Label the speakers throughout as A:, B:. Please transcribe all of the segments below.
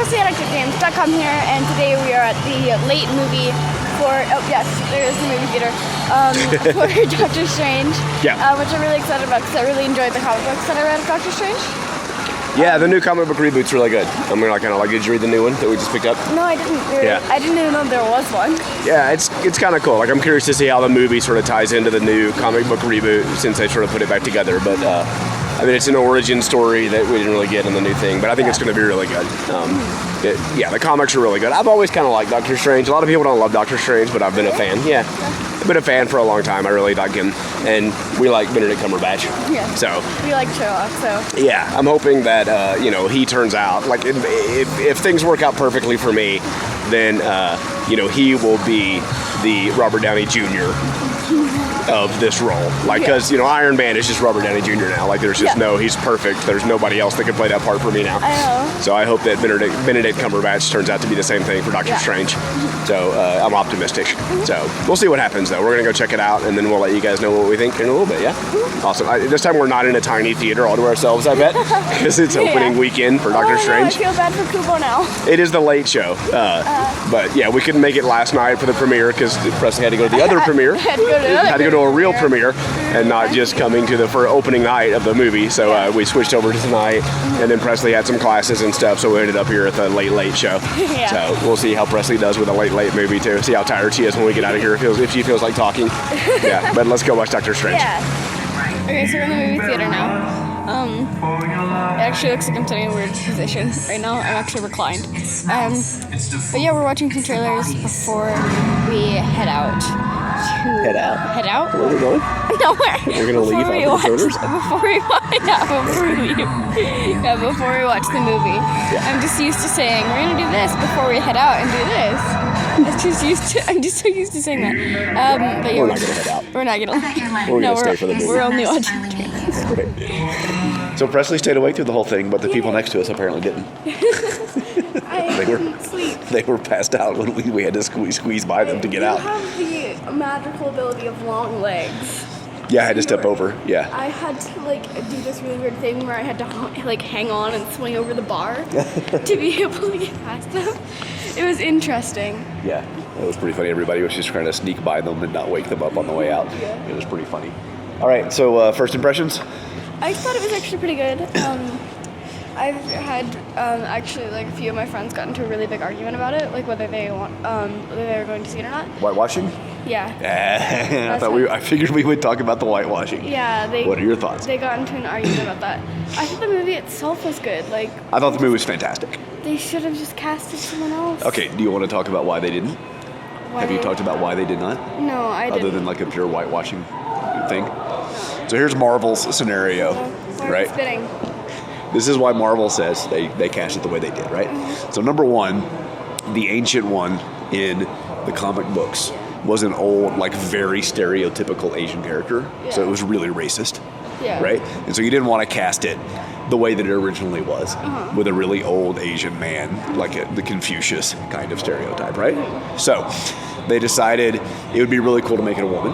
A: Presley at games.com here, and today we are at the late movie for, there is the movie theater, for Doctor Strange, which I'm really excited about because I really enjoyed the comic books that I read of Doctor Strange.
B: Yeah, the new comic book reboot's really good. I mean, did you read the new one that we just picked up?
A: No, I didn't. I didn't even know there was one.
B: Yeah, it's kind of cool. Like, I'm curious to see how the movie sort of ties into the new comic book reboot since they sort of put it back together. But I mean, it's an origin story that we didn't really get in the new thing. But I think it's going to be really good. The comics are really good. I've always kind of liked Doctor Strange. A lot of people don't love Doctor Strange, but I've been a fan. Yeah. I've been a fan for a long time. I really like him, and we like Benedict Cumberbatch.
A: Yeah.
B: So
A: we like Sherlock. So
B: yeah, I'm hoping that he turns out like if things work out perfectly for me, then he will be the Robert Downey Jr. of this role. Like, because Iron Man is just Robert Downey Jr. now. Like, there's just he's perfect. There's nobody else that can play that part for me now.
A: I know.
B: So I hope that Benedict Cumberbatch turns out to be the same thing for Doctor Strange. So I'm optimistic. So we'll see what happens, though. We're gonna go check it out, and then we'll let you guys know what we think in a little bit. Yeah. Awesome. This time we're not in a tiny theater all to ourselves, I bet, because it's opening weekend for Doctor Strange.
A: I feel bad for Kubo now.
B: It is the late show, but yeah, we couldn't make it last night for the premiere because Presley had to go to the other premiere.
A: Had to go to
B: a real premiere and not just coming to for opening night of the movie. So we switched over to tonight, and then Presley had some classes and stuff, so we ended up here at the late show. So we'll see how Presley does with a late movie too. See how tired she is when we get out of here. If she feels like talking. Yeah, but let's go watch Doctor Strange.
A: Yeah. Okay, so we're in the movie theater now. It actually looks like I'm sitting in a weird position right now. I'm actually reclined. But yeah, we're watching some trailers before we head out.
B: Head out? Where are we going?
A: Nowhere.
B: We're gonna leave after the
A: before we watch the movie. Yeah. I'm just used to saying we're gonna do this before we head out and do this. I'm just so used to saying that. But yeah,
B: we're not gonna head out.
A: We're not gonna.
B: We're gonna stay for the movie.
A: We're only watching trailers.
B: So Presley stayed awake through the whole thing, but the people next to us apparently didn't.
A: I didn't sleep.
B: They were passed out when we had to squeeze by them to get out.
A: You have the magical ability of long legs.
B: Yeah, I had to step over. Yeah.
A: I had to do this really weird thing where I had to hang on and swing over the bar to be able to get past them. It was interesting. Yeah,
B: it was pretty funny. Everybody was just trying to sneak by them and not wake them up on the way out. Yeah. It was pretty funny. All right, so first impressions?
A: I thought it was actually pretty good. I've had actually a few of my friends got into a really big argument about it, like whether they were going to see it or not.
B: Whitewashing?
A: Yeah.
B: I figured we would talk about the whitewashing.
A: Yeah.
B: What are your thoughts?
A: They got into an argument about that. I thought the movie itself was good.
B: I thought the movie was fantastic.
A: They should have just casted someone else.
B: Okay. Do you want to talk about why they didn't? Have you talked about why they did not?
A: No, I didn't.
B: Other than a pure whitewashing thing. So here's Marvel's scenario, right?
A: Spitting.
B: This is why Marvel says they cast it the way they did, right? Mm-hmm. So number one, the Ancient One in the comic books was an old, very stereotypical Asian character. Yeah. So it was really racist, right? And so you didn't want to cast it the way that it originally was, with a really old Asian man, the Confucius kind of stereotype, right? Mm-hmm. So they decided it would be really cool to make it a woman,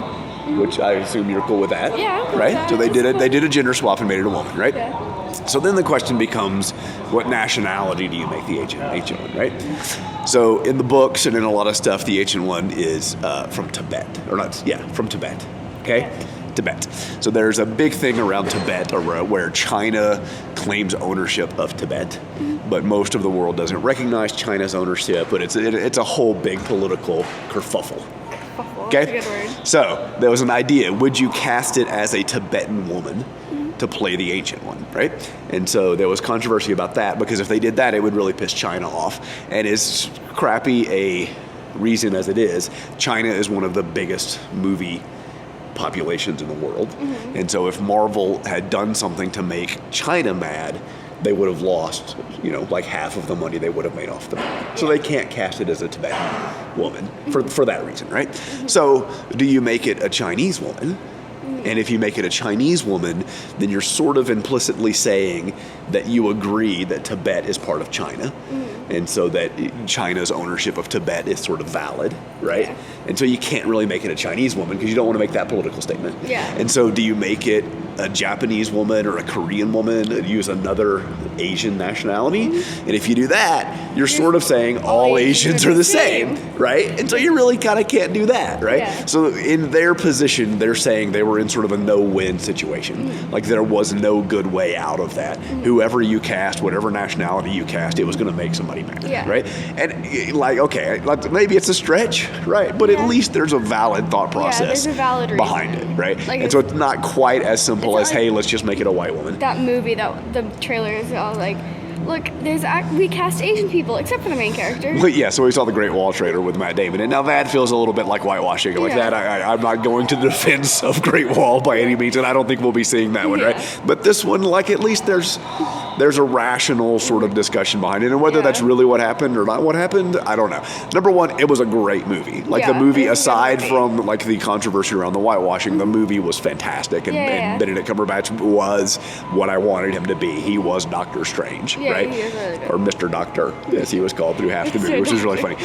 B: which I assume you're cool with that, right? So they did a gender swap and made it a woman, right? Yeah. So then the question becomes, what nationality do you make the Ancient One, right? So in the books and in a lot of stuff, the Ancient One is from Tibet, from Tibet, okay? Yeah. Tibet. So there's a big thing around Tibet where China claims ownership of Tibet, but most of the world doesn't recognize China's ownership, but it's a whole big political kerfuffle. Okay?
A: That's a good word.
B: So there was an idea, would you cast it as a Tibetan woman to play the Ancient One, right? And so there was controversy about that, because if they did that, it would really piss China off. And as crappy a reason as it is, China is one of the biggest movie populations in the world. Mm-hmm. And so if Marvel had done something to make China mad, they would have lost, half of the money they would have made off the movie. So they can't cast it as a Tibetan woman for that reason, right? Mm-hmm. So do you make it a Chinese woman? And if you make it a Chinese woman, then you're sort of implicitly saying that you agree that Tibet is part of China. And so that China's ownership of Tibet is sort of valid, right?
A: Yeah.
B: And so you can't really make it a Chinese woman because you don't want to make that political statement.
A: Yeah.
B: And so do you make it a Japanese woman or a Korean woman and use another Asian nationality? And if you do that, you're sort of saying all Asians are the same, right? And so you really kind of can't do that, right?
A: Yeah.
B: So in their position, they're saying they were in sort of a no-win situation. Like there was no good way out of that. Whoever you cast, whatever nationality you cast, it was going to make somebody mad,
A: Yeah.
B: right? And like, okay, like, maybe it's a stretch, right? But at least there's a valid thought process
A: there's a valid reason.
B: behind it, right?
A: Like
B: and so it's not quite as simple
A: it's
B: as,
A: not
B: hey, let's just make it a white woman.
A: That movie, that the trailer is all like, look, we cast Asian people except for the main character.
B: But yeah, so we saw the Great Wall trailer with Matt Damon, and now that feels a little bit like whitewashing. Like
A: Yeah.
B: that, I'm not going to the defense of Great Wall by any means, and I don't think we'll be seeing that one,
A: Yeah.
B: right? But this one, like, at least there's a rational sort of discussion behind it, and whether
A: Yeah.
B: that's really what happened or not what happened, I don't know. Number one, it was a great movie. Like
A: Yeah,
B: the movie,
A: it was a good
B: aside
A: movie.
B: from like the controversy around the whitewashing, the movie was fantastic, and,
A: Yeah.
B: and Benedict Cumberbatch was what I wanted him to be. He was Doctor Strange,
A: Yeah,
B: right?
A: he was really good.
B: Or Mr. Doctor, as he was called through half the movie,
A: Mr.
B: which is really funny.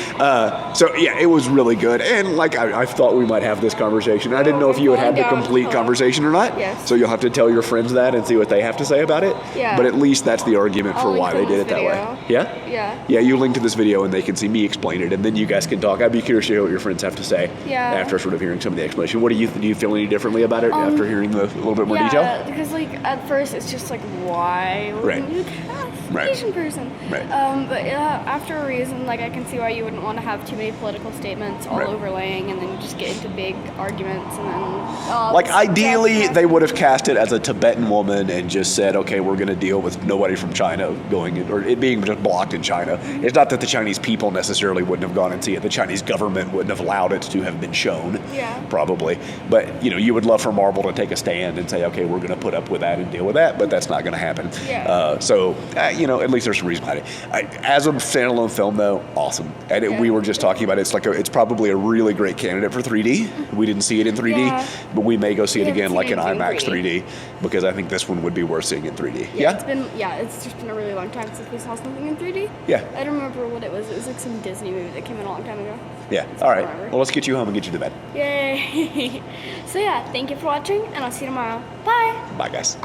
B: So yeah, it was really good, and like I thought we might have this conversation. I didn't know if you had had the
A: Yeah.
B: complete conversation or not.
A: Yes.
B: So you'll have to tell your friends that and see what they have to say about it.
A: Yeah.
B: But at least that's the argument for
A: I'll link
B: why
A: to
B: they did
A: this
B: it that way.
A: video.
B: Yeah.
A: Yeah.
B: Yeah, you link to this video and they can see me explain it, and then you guys can talk. I'd be curious to hear what your friends have to say
A: Yeah.
B: after sort of hearing some of the explanation. What do you feel any differently about it after hearing a little bit more detail?
A: Yeah, because like at first it's just like, why
B: Right.
A: wouldn't you cast an
B: Right.
A: Asian person?
B: Right.
A: But after a reason, like I can see why you wouldn't want to have too many political statements all
B: Right.
A: overlaying, and then you just get into big arguments, and then
B: Like
A: this-
B: ideally,
A: that's-
B: they would have cast it as a Tibetan woman and just said, "Okay, we're going to deal with nobody from China going in, or it being just blocked in China." It's not that the Chinese people necessarily wouldn't have gone and see it. The Chinese government wouldn't have allowed it to have been shown,
A: Yeah.
B: probably. But you would love for Marvel to take a stand and say, "Okay, we're going to put up with that and deal with that," but that's not going to happen.
A: Yeah.
B: At least there's some reason behind it. As a standalone film, though, awesome. And
A: Yeah.
B: we were just talking about it. It's probably a really great candidate for 3D. We didn't see it in 3D,
A: Yeah.
B: but we may go see it
A: We haven't
B: again,
A: seen
B: like
A: it
B: in
A: in
B: IMAX
A: 3D.
B: 3D, because I think this one would be worth seeing in 3D.
A: It's just been a really long time since we saw something in 3D.
B: Yeah.
A: I don't remember what it was. It was like some Disney movie that came out a long time ago.
B: Yeah. All right.
A: Forever.
B: Well, let's get you home and get you to bed.
A: Yay! So yeah, thank you for watching, and I'll see you tomorrow. Bye!
B: Bye, guys.